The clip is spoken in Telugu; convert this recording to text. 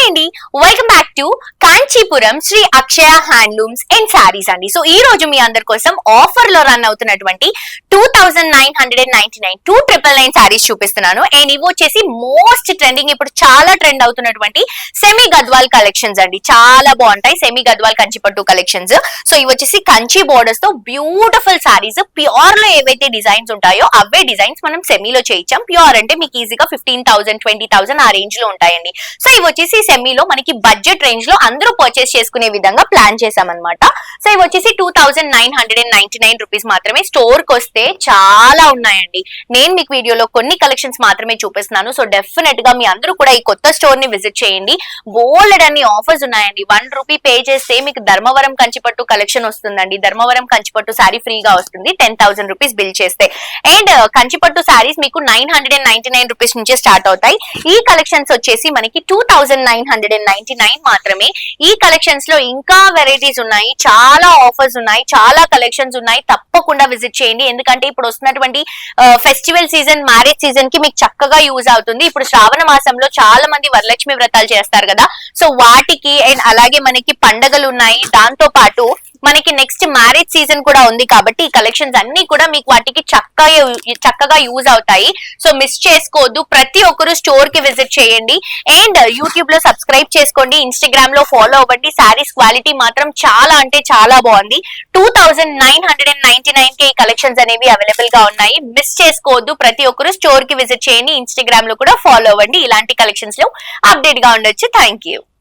అండి, welcome back to Kanchipuram Shri Akshaya handlooms and saris అండి. సో ఈ రోజు మీ అందరి కోసం ఆఫర్ లో రన్ అవుతున్నటువంటి 2999 2999 శారీస్ చూపిస్తున్నాను. అండ్ ఇవి వచ్చేసి మోస్ట్ ట్రెండింగ్, ఇప్పుడు చాలా ట్రెండ్ అవుతున్నటువంటి సెమీ గద్వాల్ కలెక్షన్స్ అండి. చాలా బాగుంటాయి సెమీ గద్వాల్ కంచిపట్టు కలెక్షన్స్. సో ఇవి వచ్చేసి కంచి బోర్డర్స్ తో బ్యూటిఫుల్ శారీస్. ప్యూర్ లో ఏవైతే డిజైన్స్ ఉంటాయో అవే డిజైన్స్ మనం సెమీలో చేయించాం. ప్యూర్ అంటే మీకు ఈజీగా 15,000 20,000 ఆ రేంజ్ లో ఉంటాయండి. సో ఇవి వచ్చేసి సెమీలో మనకి బడ్జెట్ రేంజ్ లో అందరూ పర్చేస్ చేసుకునే విధంగా ప్లాన్ చేసామన్నమాట. సో ఇవి వచ్చేసి 2999 రూపీస్ మాత్రమే. స్టోర్ కి వస్తే చాలా ఉన్నాయండి. నేను మీకు వీడియోలో కొన్ని కలెక్షన్స్ మాత్రమే చూపిస్తున్నాను. సో డెఫినెట్ గా మీ అందరూ కూడా ఈ కొత్త స్టోర్ ని విజిట్ చేయండి. బోల్డ్ అన్ని ఆఫర్స్ ఉన్నాయండి. 1 రూపీ పే చేస్తే మీకు ధర్మవరం కంచిపట్టు కలెక్షన్ వస్తుందండి. ధర్మవరం కంచిపట్టు శారీ ఫ్రీగా వస్తుంది 10,000 రూపీస్ బిల్ చేస్తే. అండ్ కంచిపట్టు శారీస్ మీకు 999 రూపీస్ నుంచే స్టార్ట్ అవుతాయి. ఈ కలెక్షన్స్ వచ్చేసి మనకి 2999 మాత్రమే. ఈ కలెక్షన్స్ లో ఇంకా వెరైటీస్ ఉన్నాయి, చాలా ఆఫర్స్ ఉన్నాయి, చాలా కలెక్షన్స్ ఉన్నాయి. తప్పకుండా విజిట్ చేయండి. ఎందుకంటే ఇప్పుడు వస్తున్నటువంటి ఫెస్టివల్ సీజన్, మ్యారేజ్ సీజన్ కి మీకు చక్కగా యూజ్ అవుతుంది. ఇప్పుడు శ్రావణ మాసంలో చాలా మంది వరలక్ష్మి వ్రతాలు చేస్తారు కదా. సో వాటికి అండ్ అలాగే మనకి పండగలు ఉన్నాయి. దాంతో పాటు మనకి నెక్స్ట్ మ్యారేజ్ సీజన్ కూడా ఉంది కాబట్టి ఈ కలెక్షన్స్ అన్ని కూడా మీకు వాటికి చక్కగా యూజ్ అవుతాయి. సో మిస్ చేసుకోవద్దు. ప్రతి ఒక్కరు స్టోర్ కి విజిట్ చేయండి. అండ్ యూట్యూబ్ లో సబ్స్క్రైబ్ చేసుకోండి, ఇన్స్టాగ్రామ్ లో ఫాలో అవ్వండి. శారీస్ క్వాలిటీ మాత్రం చాలా అంటే చాలా బాగుంది. 2999 కి ఈ కలెక్షన్స్ అనేవి అవైలబుల్ గా ఉన్నాయి. మిస్ చేసుకోవద్దు. ప్రతి ఒక్కరు స్టోర్ కి విజిట్ చేయండి, ఇన్స్టాగ్రామ్ లో కూడా ఫాలో అవ్వండి. ఇలాంటి కలెక్షన్స్ లో అప్డేట్ గా ఉండొచ్చు. Thank you.